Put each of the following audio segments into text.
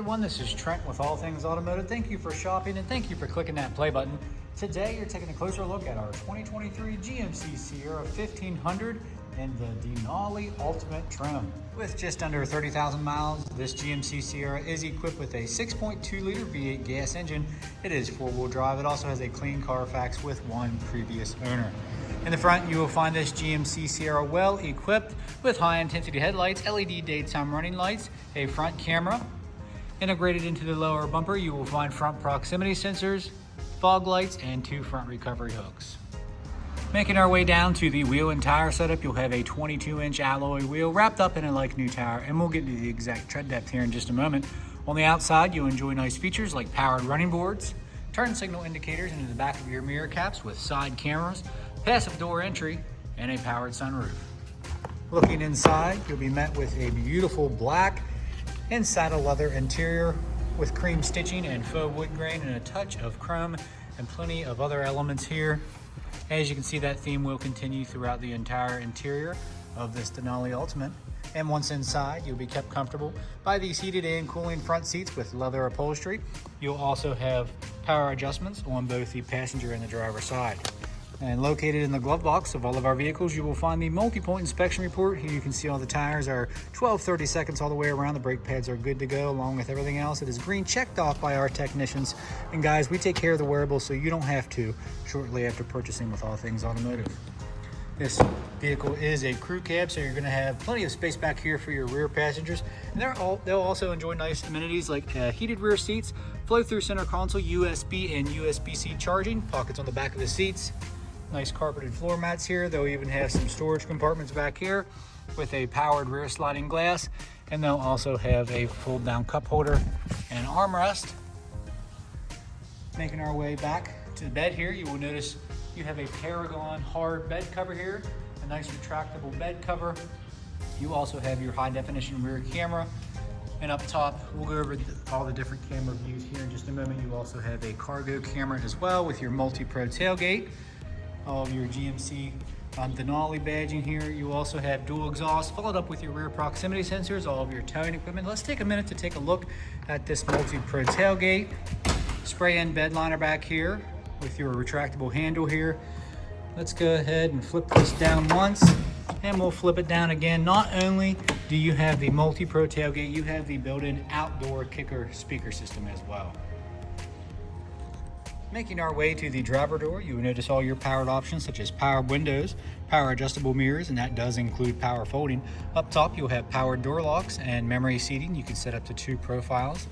everyone, this is Trent with All Things Automotive. Thank you for shopping and thank you for clicking that play button. Today you're taking a closer look at our 2023 GMC Sierra 1500 in the Denali Ultimate trim. With just under 30,000 miles, this GMC Sierra is equipped with a 6.2 liter V8 gas engine. It is four-wheel drive. It also has a Clean CarFax with one previous owner. In the front, you will find this GMC Sierra well equipped with high-intensity headlights, LED daytime running lights, a front camera. Integrated into the lower bumper, you will find front proximity sensors, fog lights, and two front recovery hooks. Making our way down to the wheel and tire setup, you'll have a 22-inch alloy wheel wrapped up in a like-new tire, and we'll get to the exact tread depth here in just a moment. On the outside, you'll enjoy nice features like powered running boards, turn signal indicators into the back of your mirror caps with side cameras, passive door entry, and a powered sunroof. Looking inside, you'll be met with a beautiful black and saddle leather interior with cream stitching and faux wood grain and a touch of chrome and plenty of other elements here. As you can see, that theme will continue throughout the entire interior of this Denali Ultimate. And once inside, you'll be kept comfortable by these heated and cooling front seats with leather upholstery. You'll also have power adjustments on both the passenger and the driver's side. And located in the glove box of all of our vehicles, you will find the multi-point inspection report. Here you can see all the tires are 12-30 seconds all the way around. The brake pads are good to go along with everything else. It is green checked off by our technicians. And guys, we take care of the wearables so you don't have to shortly after purchasing with All Things Automotive. This vehicle is a crew cab, so you're going to have plenty of space back here for your rear passengers. And they'll also enjoy nice amenities like heated rear seats, flow-through center console, USB and USB-C charging, pockets on the back of the seats. Nice carpeted floor mats here. They'll even have some storage compartments back here with a powered rear sliding glass. And they'll also have a fold down cup holder and armrest. Making our way back to the bed here, you will notice you have a Paragon hard bed cover here, a nice retractable bed cover. You also have your high definition rear camera. And up top, we'll go over all the different camera views here in just a moment. You also have a cargo camera as well with your multi-pro tailgate. All of your GMC Denali badging here. You also have dual exhaust, followed up with your rear proximity sensors, all of your towing equipment. Let's take a minute to take a look at this multi-pro tailgate. Spray-in bed liner back here with your retractable handle here. Let's go ahead and flip this down once, and we'll flip it down again. Not only do you have the multi-pro tailgate, you have the built-in outdoor kicker speaker system as well. Making our way to the driver door, you will notice all your powered options such as powered windows, power adjustable mirrors, and that does include power folding. Up top, you'll have powered door locks and memory seating. You can set up to 2 profiles.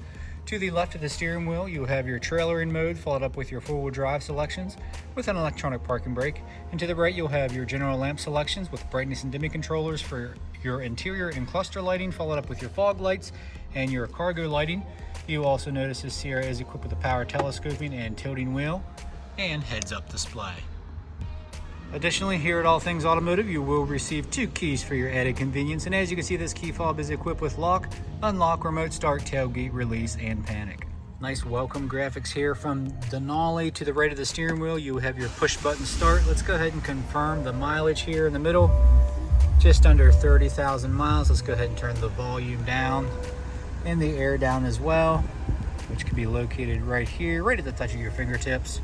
To the left of the steering wheel, you'll have your trailering mode followed up with your four-wheel drive selections with an electronic parking brake. And to the right, you'll have your general lamp selections with brightness and dimming controllers for your interior and cluster lighting, followed up with your fog lights and your cargo lighting. You also notice this Sierra is equipped with a power telescoping and tilting wheel and heads-up display. Additionally, here at All Things Automotive, you will receive 2 keys for your added convenience. And as you can see, this key fob is equipped with lock, unlock, remote start, tailgate release, and panic. Nice welcome graphics here from Denali. To the right of the steering wheel, you have your push button start. Let's go ahead and confirm the mileage here in the middle. Just under 30,000 miles. Let's go ahead and turn the volume down and the air down as well, which can be located right here, right at the touch of your fingertips.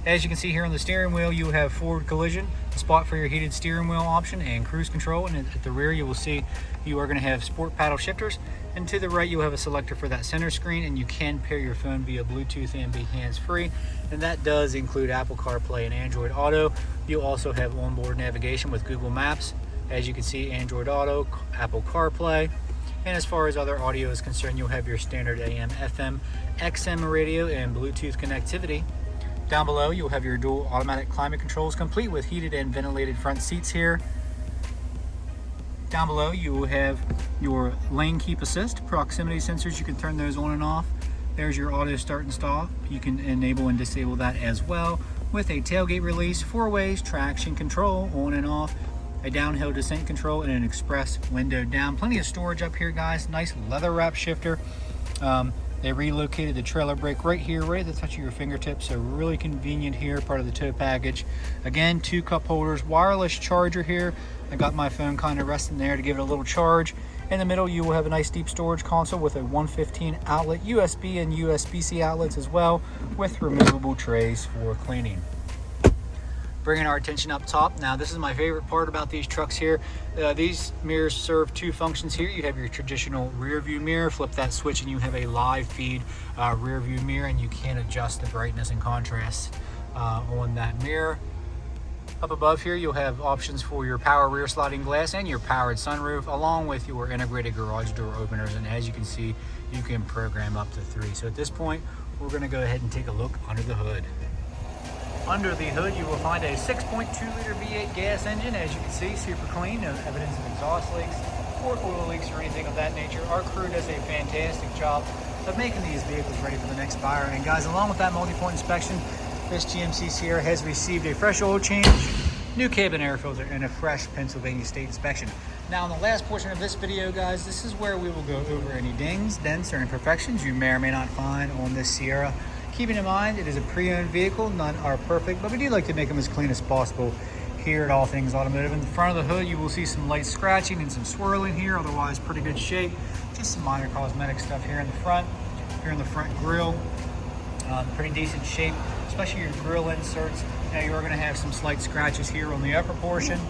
As you can see here on the steering wheel, you have forward collision, a spot for your heated steering wheel option, and cruise control. And at the rear, you will see you are going to have sport paddle shifters. And to the right, you have a selector for that center screen, and you can pair your phone via Bluetooth and be hands-free. And that does include Apple CarPlay and Android Auto. You'll also have onboard navigation with Google Maps. As you can see, Android Auto, Apple CarPlay. And as far as other audio is concerned, you'll have your standard AM, FM, XM radio, and Bluetooth connectivity. Down below, you'll have your dual automatic climate controls, complete with heated and ventilated front seats here. Down below, you will have your lane keep assist, proximity sensors. You can turn those on and off. There's your auto start and stop. You can enable and disable that as well with a tailgate release, 4 ways, traction control, on and off, a downhill descent control, and an express window down. Plenty of storage up here, guys. Nice leather wrap shifter. They relocated the trailer brake right here, right at the touch of your fingertips, so really convenient here, part of the tow package. Again, 2 cup holders, wireless charger here. I got my phone kind of resting there to give it a little charge. In the middle, you will have a nice deep storage console with a 115 outlet, USB and USB-C outlets as well, with removable trays for cleaning. Bringing our attention up top. Now, this is my favorite part about these trucks here. These mirrors serve 2 functions here. You have your traditional rear view mirror, flip that switch and you have a live feed rear view mirror, and you can adjust the brightness and contrast on that mirror. Up above here, you'll have options for your power rear sliding glass and your powered sunroof, along with your integrated garage door openers. And as you can see, you can program up to 3. So at this point, we're gonna go ahead and take a look under the hood. Under the hood, you will find a 6.2-liter V8 gas engine. As you can see, super clean, no evidence of exhaust leaks or oil leaks or anything of that nature. Our crew does a fantastic job of making these vehicles ready for the next buyer. And guys, along with that multi-point inspection, this GMC Sierra has received a fresh oil change, new cabin air filter, and a fresh Pennsylvania state inspection. Now, in the last portion of this video, guys, this is where we will go over any dings, dents, or imperfections you may or may not find on this Sierra. Keeping in mind, it is a pre-owned vehicle, none are perfect, but we do like to make them as clean as possible here at All Things Automotive. In the front of the hood, you will see some light scratching and some swirling here, otherwise pretty good shape. Just some minor cosmetic stuff here in the front. Here in the front grille, pretty decent shape, especially your grille inserts. Now you are going to have some slight scratches here on the upper portion.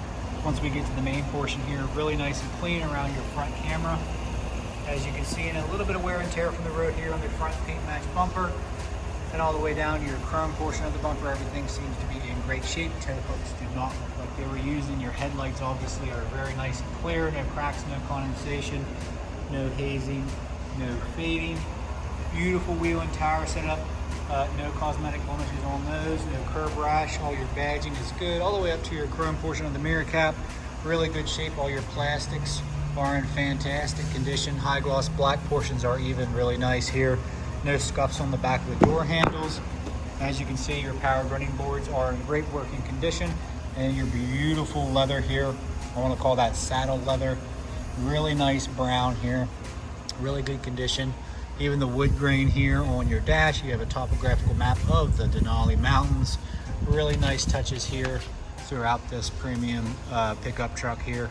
Once we get to the main portion here, really nice and clean around your front camera. As you can see, and a little bit of wear and tear from the road here on the front paint match bumper. And all the way down to your chrome portion of the bumper, everything seems to be in great shape. Tail hooks do not look like they were used, and your headlights obviously are very nice and clear. No cracks, no condensation, no hazing, no fading. Beautiful wheel and tire setup. No cosmetic blemishes on those, no curb rash. All your badging is good. All the way up to your chrome portion of the mirror cap. Really good shape. All your plastics are in fantastic condition. High gloss black portions are even really nice here. No scuffs on the back of the door handles. As you can see, your powered running boards are in great working condition, and your beautiful leather here, I want to call that saddle leather, really nice brown here, really good condition. Even the wood grain here on your dash, you have a topographical map of the Denali Mountains. Really nice touches here throughout this premium pickup truck here.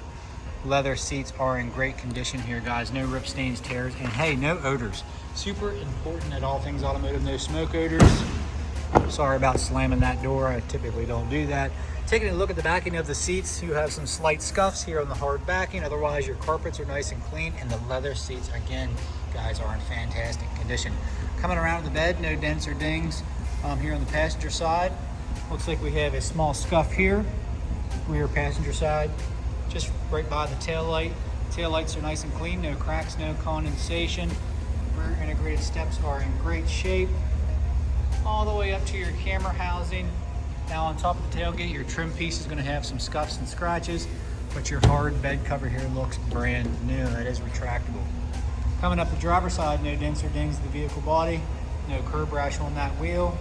Leather seats are in great condition here, guys. No rip stains, tears, and hey, no odors. Super important at All Things Automotive, no smoke odors. Sorry about slamming that door, I typically don't do that. Taking a look at the backing of the seats, you have some slight scuffs here on the hard backing. Otherwise, your carpets are nice and clean, and the leather seats, again, guys, are in fantastic condition. Coming around to the bed, no dents or dings here on the passenger side. Looks like we have a small scuff here, rear passenger side, just right by the tail light. Tail lights are nice and clean, no cracks, no condensation. Rear integrated steps are in great shape. All the way up to your camera housing. Now on top of the tailgate, your trim piece is going to have some scuffs and scratches, but your hard bed cover here looks brand new. It is retractable. Coming up the driver's side, no dents or dings to the vehicle body, no curb rash on that wheel.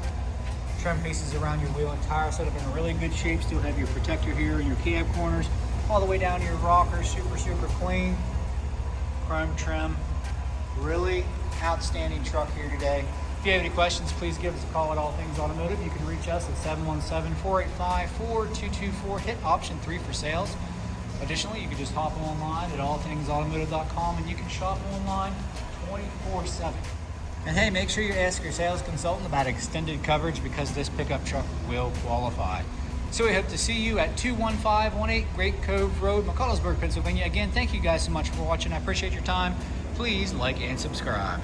Trim pieces around your wheel and tire setup in really good shape. Still have your protector here in your cab corners. All the way down to your rockers, super clean. Chrome trim. Really outstanding truck here today. If you have any questions, please give us a call at All Things Automotive. You can reach us at 717-485-4224. Hit option 3 for sales. Additionally, you can just hop online at allthingsautomotive.com, and you can shop online 24/7. And hey, make sure you ask your sales consultant about extended coverage, because this pickup truck will qualify. So we hope to see you at 21518 Great Cove Road, McConnellsburg, Pennsylvania. Again, thank you guys so much for watching. I appreciate your time. Please like and subscribe.